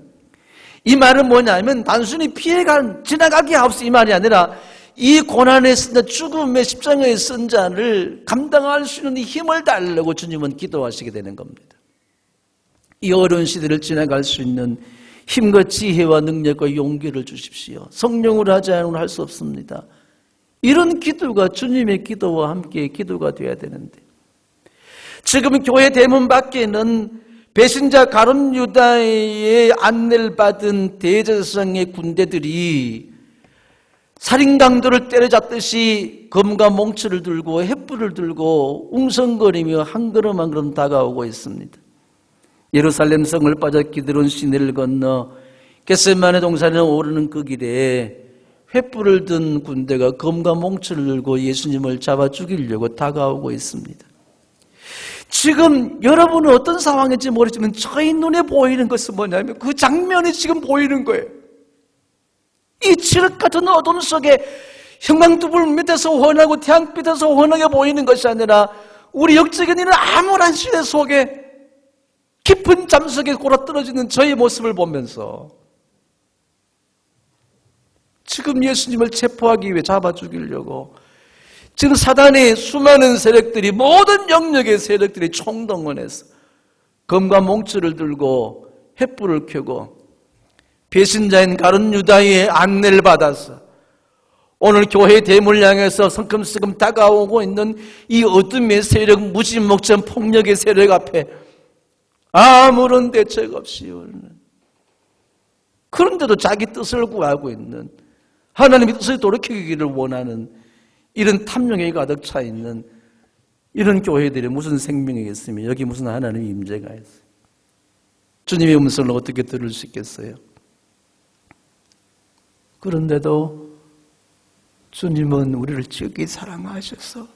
이 말은 뭐냐면 단순히 지나가게 하옵소서 이 말이 아니라 이 고난에 쓴 잔, 죽음의 십자가에 쓴 잔을 감당할 수 있는 힘을 달라고 주님은 기도하시게 되는 겁니다. 이 어려운 시대를 지나갈 수 있는 힘과 지혜와 능력과 용기를 주십시오. 성령으로 하지 않으면 할 수 없습니다. 이런 기도가 주님의 기도와 함께 기도가 되어야 되는데 지금 교회 대문 밖에는 배신자 가룟 유다의 안내를 받은 대제사장의 군대들이 살인강도를 때려잡듯이 검과 몽치를 들고 횃불을 들고 웅성거리며 한 걸음 한 걸음 다가오고 있습니다. 예루살렘 성을 빠져 기드론 시내를 건너 겟세마네 동산에 오르는 그 길에 횃불을 든 군대가 검과 몽치를 들고 예수님을 잡아 죽이려고 다가오고 있습니다. 지금 여러분은 어떤 상황인지 모르지만 저희 눈에 보이는 것은 뭐냐면 그 장면이 지금 보이는 거예요. 이 칠흑 같은 어둠 속에 형광두불 밑에서 환하고 태양빛에서 환하게 보이는 것이 아니라 우리 역적인 이는 암울한 시대 속에 깊은 잠 속에 골아떨어지는 저의 모습을 보면서 지금 예수님을 체포하기 위해 잡아 죽이려고 지금 사단의 수많은 세력들이 모든 영역의 세력들이 총동원해서 검과 몽치를 들고 횃불을 켜고 배신자인 가룟 유다의 안내를 받아서 오늘 교회 대문을 향해서 성큼성큼 다가오고 있는 이 어둠의 세력, 무지목전 폭력의 세력 앞에 아무런 대책 없이 오는, 그런데도 자기 뜻을 구하고 있는, 하나님의 뜻을 돌이키기를 원하는 이런 탐욕에 가득 차 있는 이런 교회들이 무슨 생명이 있으며 여기 무슨 하나님의 임재가 있어요? 주님의 음성을 어떻게 들을 수 있겠어요? 그런데도 주님은 우리를 지극히 사랑하셔서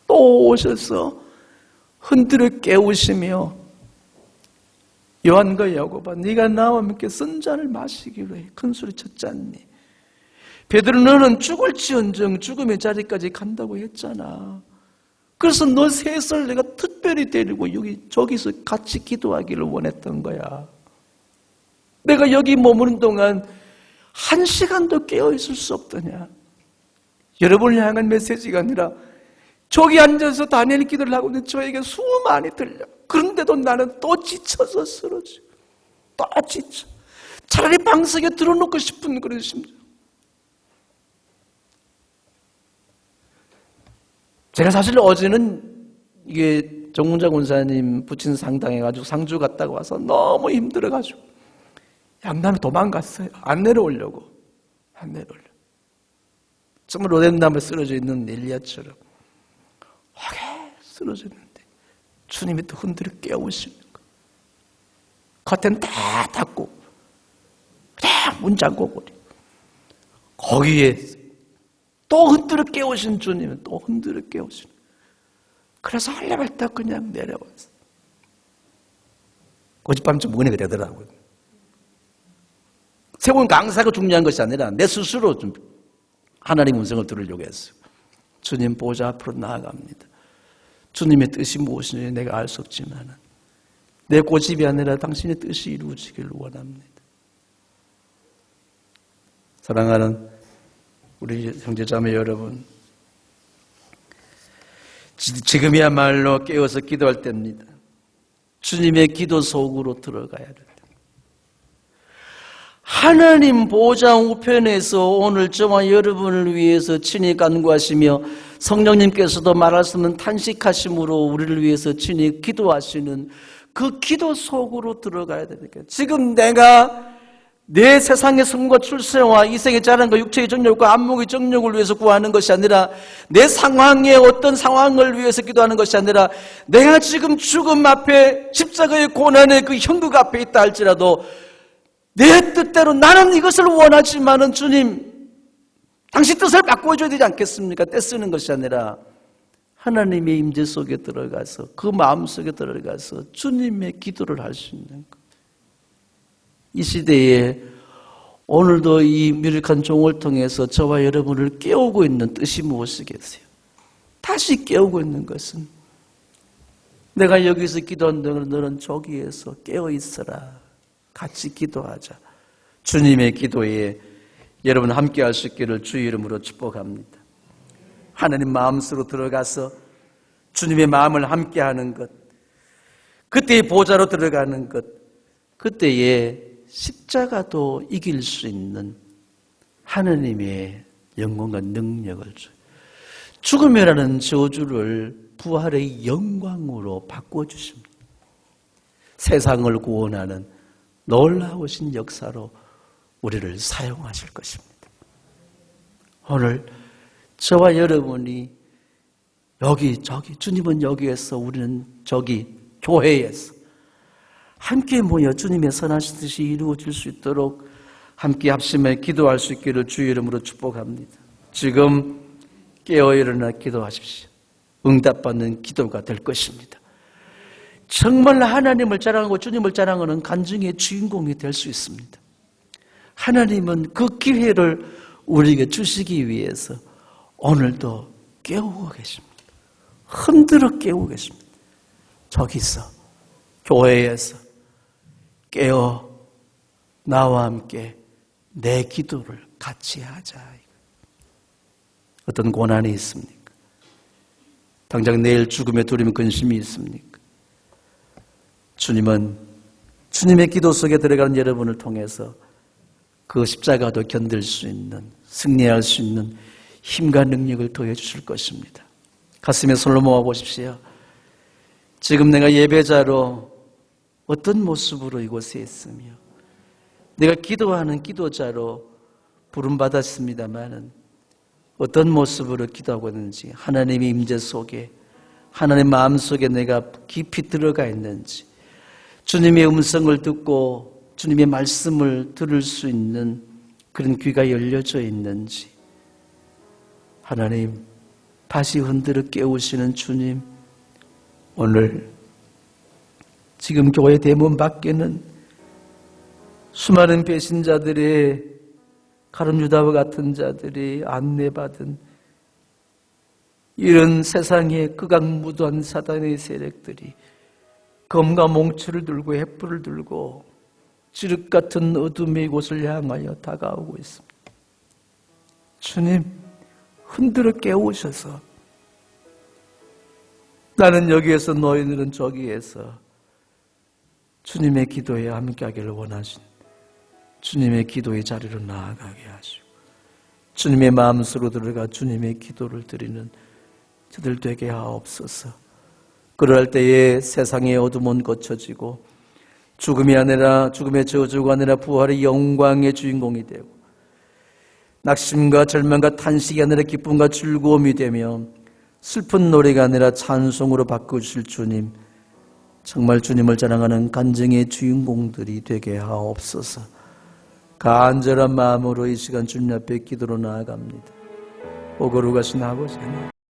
또 오셔서 흔들어 깨우시며 요한과 야고보아, 네가 나와 함께 쓴 잔을 마시기로 해 큰 소리 쳤지 않니? 베드로, 너는 죽을지언정 죽음의 자리까지 간다고 했잖아. 그래서 너 셋을 내가 특별히 데리고 저기서 같이 기도하기를 원했던 거야. 내가 여기 머무는 동안 한 시간도 깨어있을 수 없더냐? 여러분을 향한 메시지가 아니라 저기 앉아서 다니엘 기도를 하고 있는 저에게 수많이 들려. 그런데도 나는 또 지쳐서 쓰러져. 또 지쳐. 차라리 방석에 들어놓고 싶은 그런 심정. 제가 사실 어제는 이게 정문자 권사님 부친 상당해가지고 상주 갔다가 와서 너무 힘들어가지고 양남에 도망갔어요. 안 내려오려고. 안 내려오려고. 정말 로뎀나무에 쓰러져 있는 엘리야처럼 하게 쓰러져 있는데 주님이 또 흔들어 깨우시는 거예요. 커튼 다 닫고 그냥 문 잠궈버려. 거기에 또 흔들어 깨우신 주님은 또 흔들어 깨우시는 거예요. 그래서 헐레벌떡 그냥 내려왔어요. 어젯밤 좀 은혜가 되더라고요. 세운 강사가 중요한 것이 아니라 내 스스로 좀 하나님 음성을 들으려고 했어요. 주님 보좌 앞으로 나아갑니다. 주님의 뜻이 무엇인지 내가 알 수 없지만 내 고집이 아니라 당신의 뜻이 이루어지기를 원합니다. 사랑하는 우리 형제자매 여러분, 지금이야말로 깨어서 기도할 때입니다. 주님의 기도 속으로 들어가야 됩니다. 하나님 보좌 우편에서 오늘 저와 여러분을 위해서 친히 간구하시며 성령님께서도 말할 수 없는 탄식하심으로 우리를 위해서 친히 기도하시는 그 기도 속으로 들어가야 됩니다. 지금 내가 내 세상의 성과 출세와 이생의 자랑과 육체의 정욕과 안목의 정욕을 위해서 구하는 것이 아니라 내 상황의 어떤 상황을 위해서 기도하는 것이 아니라 내가 지금 죽음 앞에 십자가의 고난의 그 형극 앞에 있다 할지라도 내 뜻대로 나는 이것을 원하지만은 주님 당신 뜻을 바꿔줘야 되지 않겠습니까? 떼쓰는 것이 아니라 하나님의 임재 속에 들어가서 그 마음 속에 들어가서 주님의 기도를 할 수 있는 것. 이 시대에 오늘도 이 미륵한 종을 통해서 저와 여러분을 깨우고 있는 뜻이 무엇이겠어요? 다시 깨우고 있는 것은 내가 여기서 기도한다면 너는 저기에서 깨어있어라. 같이 기도하자. 주님의 기도에 여러분 함께 할 수 있기를 주의 이름으로 축복합니다. 하나님 마음속으로 들어가서 주님의 마음을 함께 하는 것, 그때의 보좌로 들어가는 것, 그때에 십자가도 이길 수 있는 하나님의 영광과 능력을 줘요. 죽음이라는 저주를 부활의 영광으로 바꿔주십니다. 세상을 구원하는 놀라우신 역사로 우리를 사용하실 것입니다. 오늘 저와 여러분이 여기 저기 주님은 여기에서 우리는 저기 교회에서 함께 모여 주님의 선하신 뜻이 이루어질 수 있도록 함께 합심해 기도할 수 있기를 주의 이름으로 축복합니다. 지금 깨어 일어나 기도하십시오. 응답받는 기도가 될 것입니다. 정말 하나님을 자랑하고 주님을 자랑하는 간증의 주인공이 될 수 있습니다. 하나님은 그 기회를 우리에게 주시기 위해서 오늘도 깨우고 계십니다. 흔들어 깨우고 계십니다. 저기서 교회에서 깨어 나와 함께 내 기도를 같이 하자. 어떤 고난이 있습니까? 당장 내일 죽음의 두려움 근심이 있습니까? 주님은 주님의 기도 속에 들어가는 여러분을 통해서 그 십자가도 견딜 수 있는, 승리할 수 있는 힘과 능력을 더해 주실 것입니다. 가슴에 손을 모아 보십시오. 지금 내가 예배자로 어떤 모습으로 이곳에 있으며 내가 기도하는 기도자로 부름받았습니다마는 어떤 모습으로 기도하고 있는지, 하나님의 임재 속에, 하나님의 마음 속에 내가 깊이 들어가 있는지, 주님의 음성을 듣고 주님의 말씀을 들을 수 있는 그런 귀가 열려져 있는지, 하나님 다시 흔들어 깨우시는 주님, 오늘 지금 교회 대문 밖에는 수많은 배신자들의 가룟유다와 같은 자들이 안내받은 이런 세상에 극악무도한 사단의 세력들이 검과 몽추를 들고 횃불을 들고 지륵 같은 어둠의 곳을 향하여 다가오고 있습니다. 주님, 흔들어 깨우셔서 나는 여기에서 너희들은 저기에서 주님의 기도에 함께하기를 원하신 주님의 기도의 자리로 나아가게 하시고 주님의 마음속으로 들어가 주님의 기도를 드리는 저들 되게 하옵소서. 그럴 때에 세상의 어둠은 거쳐지고 죽음의 저주가 아니라 부활의 영광의 주인공이 되고 낙심과 절망과 탄식이 아니라 기쁨과 즐거움이 되며 슬픈 노래가 아니라 찬송으로 바꾸실 주님, 정말 주님을 자랑하는 간증의 주인공들이 되게 하옵소서. 간절한 마음으로 이 시간 주님 앞에 기도로 나아갑니다. 오 거룩하신 아버지 하나님,